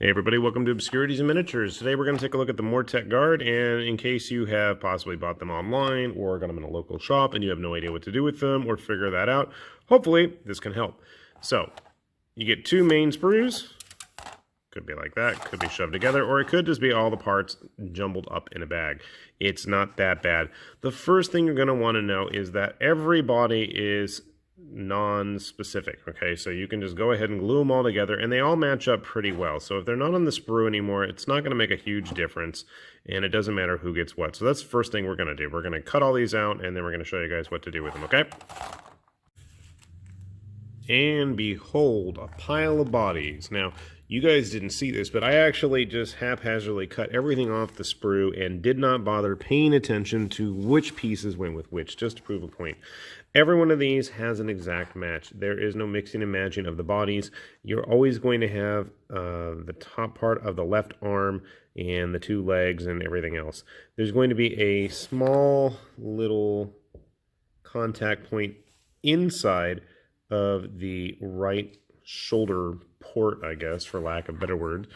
Hey everybody, welcome to Obscurities and Miniatures. Today we're going to take a look at the Mortek Guard, and in case you have possibly bought them online or got them in a local shop and you have no idea what to do with them or figure that out, hopefully this can help. So, you get two main sprues. Could be like that, could be shoved together, or it could just be all the parts jumbled up in a bag. It's not that bad. The first thing you're going to want to know is that every body is non-specific, okay? So you can just go ahead and glue them all together, and they all match up pretty well. So if they're not on the sprue anymore, it's not going to make a huge difference, and it doesn't matter who gets what. So that's the first thing we're going to do. We're going to cut all these out, and then we're going to show you guys what to do with them, okay? And behold, a pile of bodies. Now, you guys didn't see this, but I actually just haphazardly cut everything off the sprue and did not bother paying attention to which pieces went with which, just to prove a point. Every one of these has an exact match. There is no mixing and matching of the bodies. You're always going to have the top part of the left arm and the two legs and everything else. There's going to be a small little contact point inside of the right shoulder port, I guess, for lack of a better word.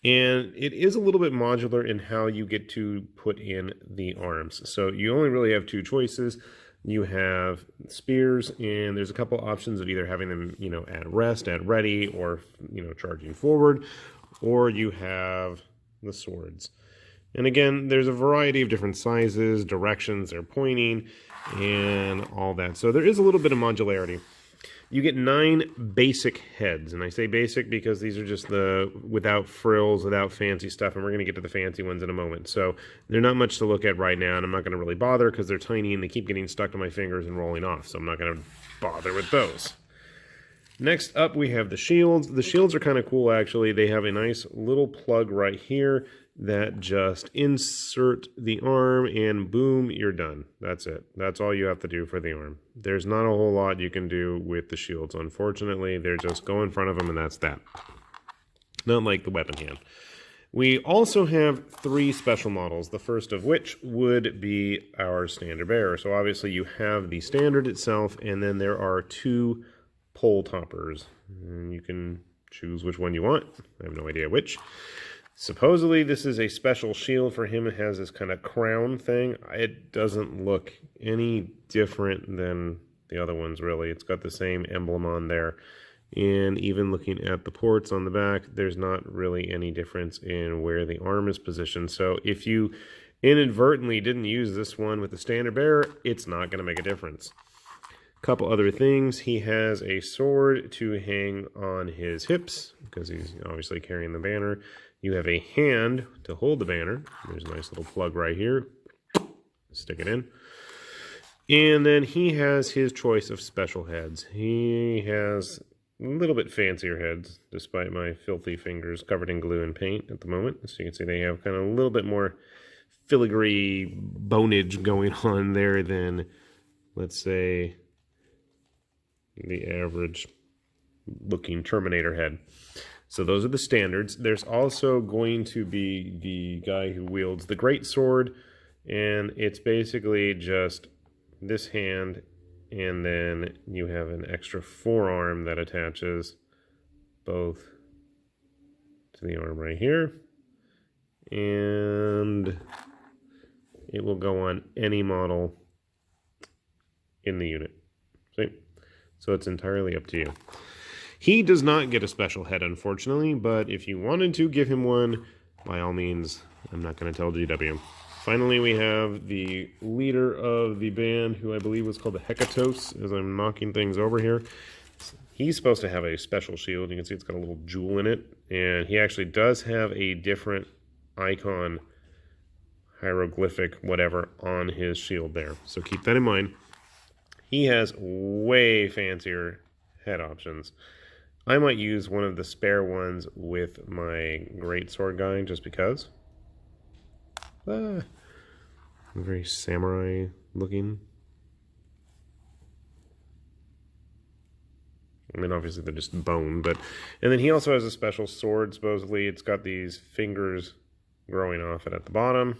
And it is a little bit modular in how you get to put in the arms. So you only really have two choices. You have spears, and there's a couple options of either having them, at rest, at ready, or, charging forward, or you have the swords. And again, there's a variety of different sizes, directions they're pointing, and all that. So there is a little bit of modularity. You get 9 basic heads, and I say basic because these are just the without frills, without fancy stuff, and we're going to get to the fancy ones in a moment. So they're not much to look at right now, and I'm not going to really bother because they're tiny and they keep getting stuck to my fingers and rolling off, so I'm not going to bother with those. Next up, we have the shields. The shields are kind of cool, actually. They have a nice little plug right here that just insert the arm and boom, you're done. That's it. That's all you have to do for the arm. There's not a whole lot you can do with the shields. Unfortunately, they're just go in front of them and that's that. Not like the weapon hand. We also have 3 special models, the first of which would be our standard bearer. So obviously you have the standard itself, and then there are 2 pole toppers. And you can choose which one you want. I have no idea which. Supposedly this is a special shield for him. It has this kind of crown thing. It doesn't look any different than the other ones, really. It's got the same emblem on there. And even looking at the ports on the back, there's not really any difference in where the arm is positioned. So if you inadvertently didn't use this one with the standard bearer, it's not going to make a difference. Couple other things. He has a sword to hang on his hips because he's obviously carrying the banner. You have a hand to hold the banner. There's a nice little plug right here. Stick it in. And then he has his choice of special heads. He has a little bit fancier heads, despite my filthy fingers covered in glue and paint at the moment. So you can see they have kind of a little bit more filigree bonage going on there than, let's say, the average looking Terminator head. So those are the standards. There's also going to be the guy who wields the great sword, and it's basically just this hand, and then you have an extra forearm that attaches both to the arm right here, and it will go on any model in the unit. See? So it's entirely up to you. He does not get a special head, unfortunately, but if you wanted to give him one, by all means, I'm not going to tell GW. Finally, we have the leader of the band, who I believe was called the Hecatos, as I'm knocking things over here. He's supposed to have a special shield. You can see it's got a little jewel in it, and he actually does have a different icon, hieroglyphic, whatever, on his shield there. So keep that in mind. He has way fancier head options. I might use one of the spare ones with my greatsword guy, just because. Very samurai looking. I mean, obviously they're just bone, but... And then he also has a special sword, supposedly. It's got these fingers growing off it at the bottom.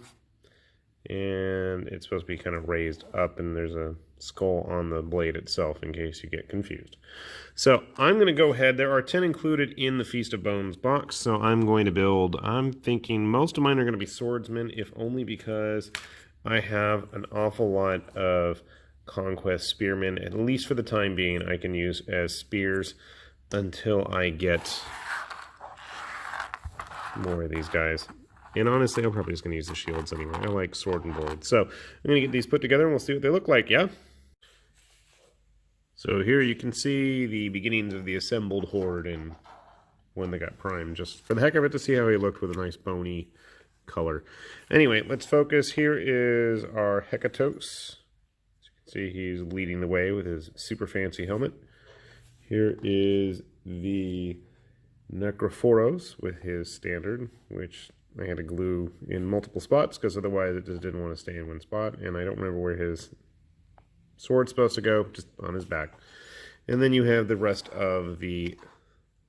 And it's supposed to be kind of raised up, and there's a skull on the blade itself, in case you get confused. So I'm going to go ahead. There are 10 included in the Feast of Bones box, so I'm going to build, I'm thinking most of mine are going to be swordsmen, if only because I have an awful lot of conquest spearmen, at least for the time being, I can use as spears until I get more of these guys. And honestly, I'm probably just going to use the shields anyway. I like sword and board. So I'm going to get these put together and we'll see what they look like, yeah? So here you can see the beginnings of the assembled horde and when they got primed, just for the heck of it, to see how he looked with a nice bony color. Anyway, let's focus. Here is our Hekatos. As you can see, he's leading the way with his super fancy helmet. Here is the Necropolis with his standard, which I had to glue in multiple spots because otherwise it just didn't want to stay in one spot. And I don't remember where his sword's supposed to go, just on his back. And then you have the rest of the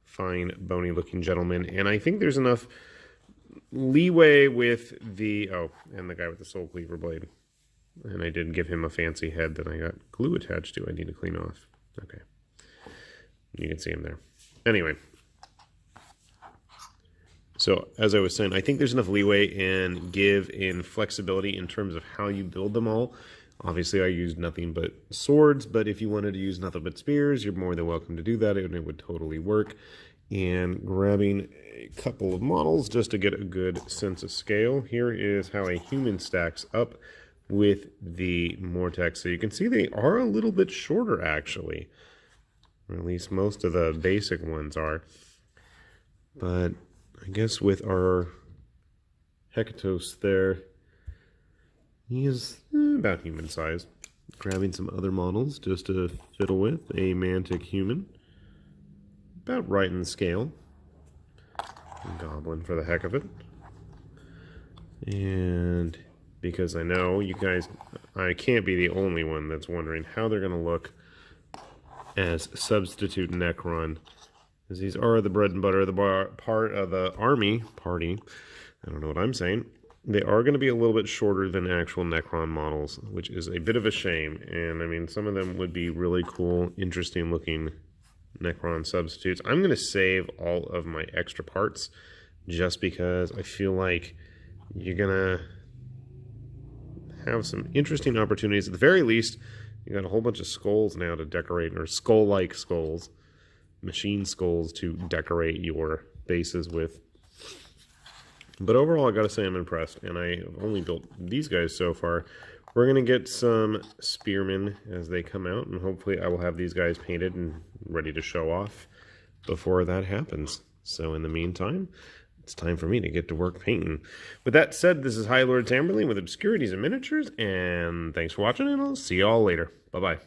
fine, bony looking gentleman. And I think there's enough leeway with the, oh, and the guy with the soul cleaver blade. And I did give him a fancy head that I got glue attached to. I need to clean off. Okay. You can see him there. Anyway. So, as I was saying, I think there's enough leeway and give in flexibility in terms of how you build them all. Obviously, I used nothing but swords, but if you wanted to use nothing but spears, you're more than welcome to do that, and it would totally work. And grabbing a couple of models just to get a good sense of scale. Here is how a human stacks up with the Mortek. So you can see they are a little bit shorter, actually. Or at least most of the basic ones are. But I guess with our Hekatos there, he is about human size. Grabbing some other models just to fiddle with. A Mantic human. About right in scale. Goblin for the heck of it. And because I know you guys, I can't be the only one that's wondering how they're going to look as substitute Necron. Because these are the bread and butter, the part of the army party. I don't know what I'm saying. They are going to be a little bit shorter than actual Necron models, which is a bit of a shame. And I mean, some of them would be really cool, interesting looking Necron substitutes. I'm going to save all of my extra parts just because I feel like you're going to have some interesting opportunities. At the very least, you got a whole bunch of skulls now to decorate, or skull-like skulls, machine skulls to decorate your bases with. But overall, I gotta say I'm impressed, and I have only built these guys so far. We're gonna get some spearmen as they come out, and hopefully I will have these guys painted and ready to show off before that happens. So in the meantime, it's time for me to get to work painting. With that said, this is High Lord Tamberlane with Obscurities and Miniatures, and thanks for watching, and I'll see y'all later. Bye-bye.